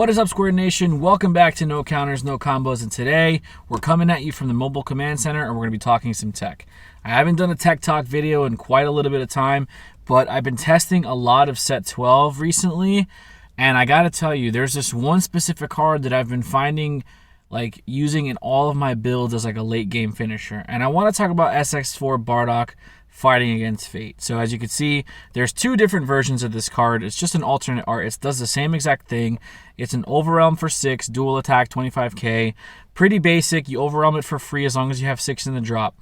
What is up, Square Nation? Welcome back to No Counters, No Combos, and today we're coming at you from the Mobile Command Center and we're going to be talking some tech. I haven't done a tech talk video in quite a little bit of time, but I've been testing a lot of set 12 recently, and I got to tell you, there's this one specific card that I've been finding like using in all of my builds as like a late game finisher, and I want to talk about SS4 Bardock fighting against fate. So as you can see, there's two different versions of this card. It's just an alternate art. It does the same exact thing. It's an overwhelm for 6, dual attack, 25k. Pretty basic. You overwhelm it for free as long as you have 6 in the drop.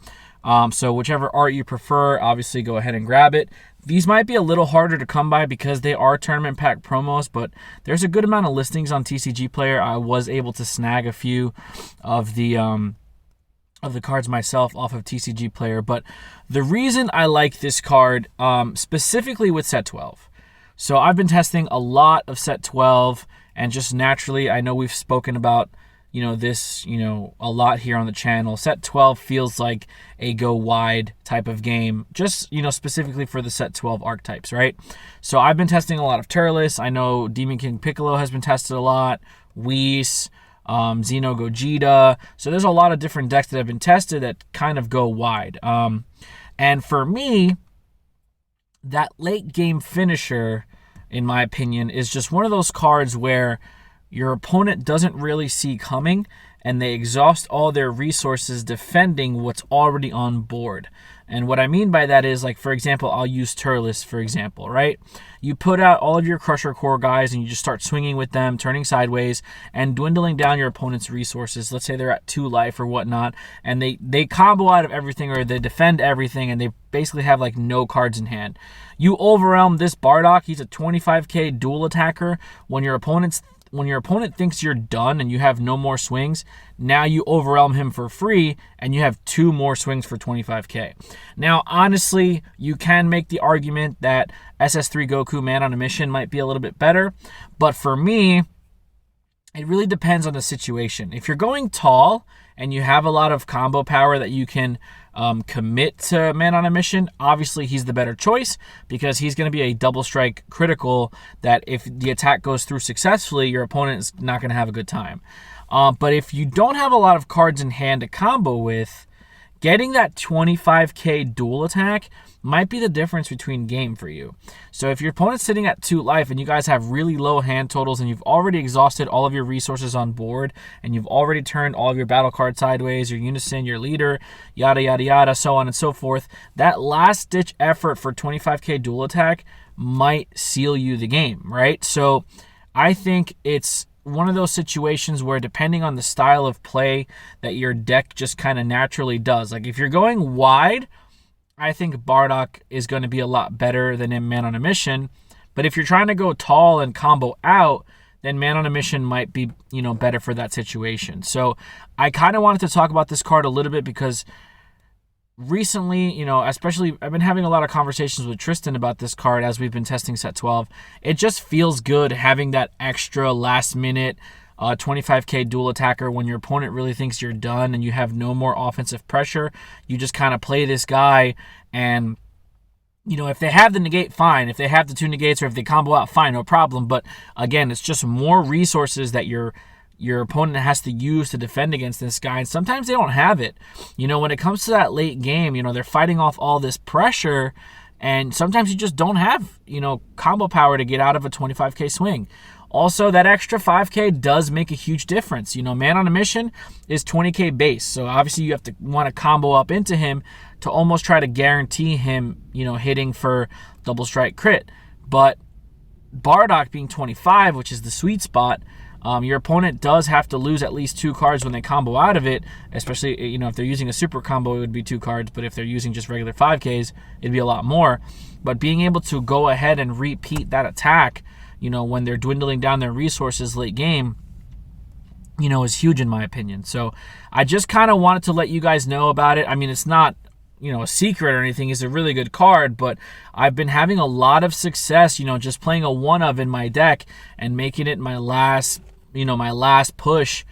So whichever art you prefer, obviously go ahead and grab it. These might be a little harder to come by because they are tournament pack promos, but there's a good amount of listings on TCG Player. I was able to snag a few of the cards myself off of TCG Player, but the reason I like this card specifically with set 12. So I've been testing a lot of set 12, and just naturally, I know we've spoken about this a lot here on the channel. Set 12 feels like a go wide type of game, just specifically for the set 12 archetypes, right? So I've been testing a lot of Turles. I know Demon King Piccolo has been tested a lot, Whis, Xeno Gogeta. So there's a lot of different decks that have been tested that kind of go wide. And for me, that late game finisher, in my opinion, is just one of those cards where your opponent doesn't really see coming and they exhaust all their resources defending what's already on board. And what I mean by that is, like, for example, I'll use Turles, for example, right? You put out all of your Crusher Core guys and you just start swinging with them, turning sideways, and dwindling down your opponent's resources. Let's say they're at 2 life or whatnot, and they combo out of everything or they defend everything, and they basically have, like, no cards in hand. You overwhelm this Bardock. He's a 25k dual attacker. When your opponent thinks you're done and you have no more swings, now you overwhelm him for free and you have 2 more swings for 25k. Now, honestly, you can make the argument that SS3 Goku Man on a Mission might be a little bit better, but for me, it really depends on the situation. If you're going tall and you have a lot of combo power that you can commit to Man on a Mission, obviously he's the better choice because he's going to be a double strike critical that if the attack goes through successfully, your opponent is not going to have a good time. But if you don't have a lot of cards in hand to combo with, getting that 25k dual attack might be the difference between game for you. So if your opponent's sitting at 2 life and you guys have really low hand totals and you've already exhausted all of your resources on board and you've already turned all of your battle cards sideways, your unison, your leader, yada, yada, yada, so on and so forth, that last-ditch effort for 25k dual attack might seal you the game, right? So I think it's one of those situations where, depending on the style of play that your deck just kind of naturally does. Like, if you're going wide, I think Bardock is going to be a lot better than in Man on a Mission. But if you're trying to go tall and combo out, then Man on a Mission might be, better for that situation. So I kind of wanted to talk about this card a little bit because recently, especially I've been having a lot of conversations with Tristan about this card as we've been testing set 12. It just feels good having that extra last minute 25k dual attacker when your opponent really thinks you're done and you have no more offensive pressure. You just kind of play this guy, and if they have the negate, fine. If they have the 2 negates or if they combo out, fine, no problem. But again, it's just more resources that your opponent has to use to defend against this guy, and sometimes they don't have it. When it comes to that late game, they're fighting off all this pressure, and sometimes you just don't have, combo power to get out of a 25k swing. Also, that extra 5k does make a huge difference. Man on a Mission is 20k base, so obviously you have to want to combo up into him to almost try to guarantee him, hitting for double strike crit. But Bardock being 25, which is the sweet spot, your opponent does have to lose at least 2 cards when they combo out of it, especially, if they're using a super combo, it would be 2 cards, but if they're using just regular 5Ks, it'd be a lot more. But being able to go ahead and repeat that attack, when they're dwindling down their resources late game, is huge in my opinion. So I just kind of wanted to let you guys know about it. I mean, it's not, a secret or anything. It's a really good card, but I've been having a lot of success, just playing a 1-of in my deck and making it my last push,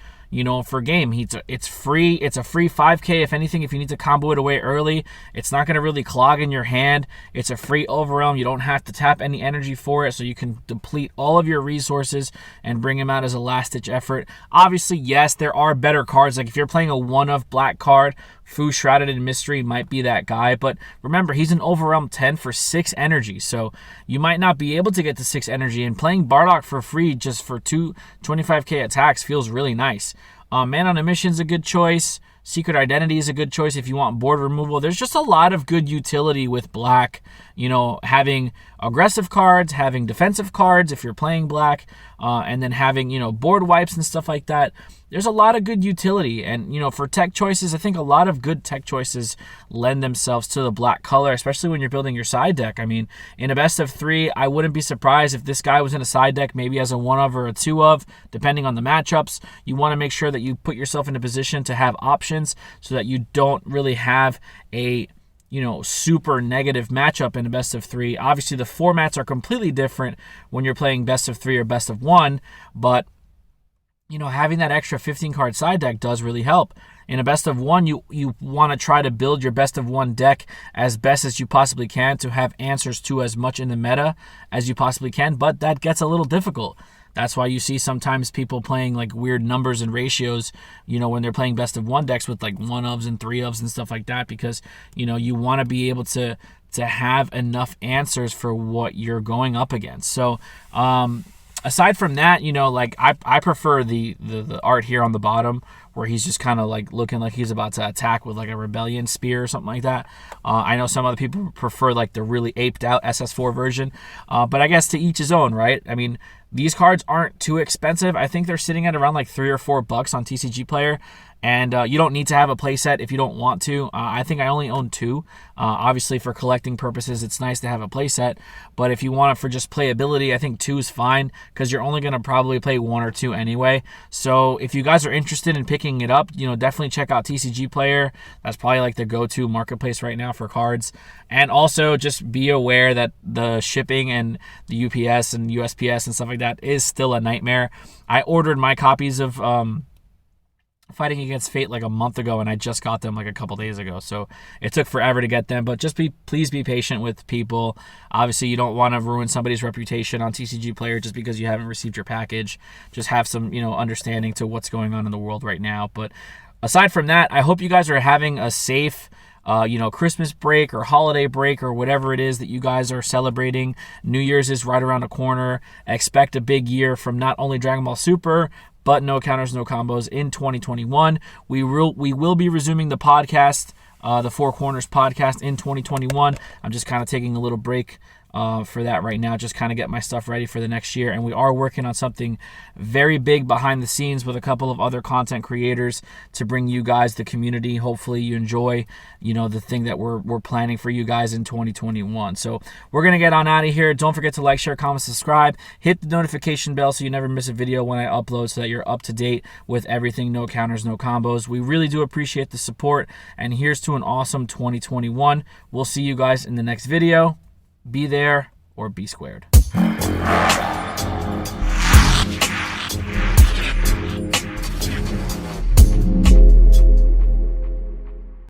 for game. It's free. It's a free 5K. If anything, if you need to combo it away early, it's not going to really clog in your hand. It's a free overwhelm. You don't have to tap any energy for it, so you can deplete all of your resources and bring him out as a last-ditch effort. Obviously, yes, there are better cards. Like if you're playing a one-of black card, Fu Shrouded in Mystery might be that guy, but remember, he's an overwhelm 10 for 6 energy, so you might not be able to get to 6 energy, and playing Bardock for free just for 2 25k attacks feels really nice. Man on a Mission is a good choice. Secret Identity is a good choice if you want board removal. There's just a lot of good utility with black, having aggressive cards, having defensive cards if you're playing black, and then having, board wipes and stuff like that. There's a lot of good utility, and, for tech choices, I think a lot of good tech choices lend themselves to the black color, especially when you're building your side deck. I mean, in a best of 3, I wouldn't be surprised if this guy was in a side deck, maybe as a 1-of or a 2-of, depending on the matchups. You want to make sure that you put yourself in a position to have options so that you don't really have a super negative matchup in a best of 3. Obviously, the formats are completely different when you're playing best of 3 or best of 1, but having that extra 15-card side deck does really help. In a best of 1, you want to try to build your best of 1 deck as best as you possibly can to have answers to as much in the meta as you possibly can, but that gets a little difficult. That's why you see sometimes people playing like weird numbers and ratios, when they're playing best of 1 decks with like 1-ofs and 3-ofs and stuff like that, because, you want to be able to have enough answers for what you're going up against. So, aside from that, I prefer the art here on the bottom where he's just kind of like looking like he's about to attack with like a rebellion spear or something like that. I know some other people prefer like the really aped out SS4 version, but I guess to each his own, right? I mean, these cards aren't too expensive. I think they're sitting at around like $3 or $4 on TCG Player. And you don't need to have a playset if you don't want to. I think I only own 2. Obviously, for collecting purposes, it's nice to have a playset. But if you want it for just playability, I think 2 is fine because you're only going to probably play 1 or 2 anyway. So if you guys are interested in picking it up, definitely check out TCG Player. That's probably like the go-to marketplace right now for cards. And also just be aware that the shipping and the UPS and USPS and stuff like that is still a nightmare. I ordered my copies of Fighting Against Fate like a month ago, and I just got them like a couple days ago, so it took forever to get them. But please be patient with people. Obviously, you don't want to ruin somebody's reputation on TCG Player just because you haven't received your package. Just have some understanding to what's going on in the world right now. But aside from that, I hope you guys are having a safe Christmas break or holiday break or whatever it is that you guys are celebrating. New Year's is right around the corner. Expect a big year from not only Dragon Ball Super, but No Counters, No Combos in 2021. We will be resuming the podcast, the Four Corners podcast in 2021. I'm just kind of taking a little break for that right now, just kind of get my stuff ready for the next year. And we are working on something very big behind the scenes with a couple of other content creators to bring you guys, the community. Hopefully you enjoy, the thing that we're planning for you guys in 2021. So we're going to get on out of here. Don't forget to like, share, comment, subscribe. Hit the notification bell so you never miss a video when I upload so that you're up to date with everything No Counters, No Combos. We really do appreciate the support. And here's to an awesome 2021. We'll see you guys in the next video. Be there or be squared.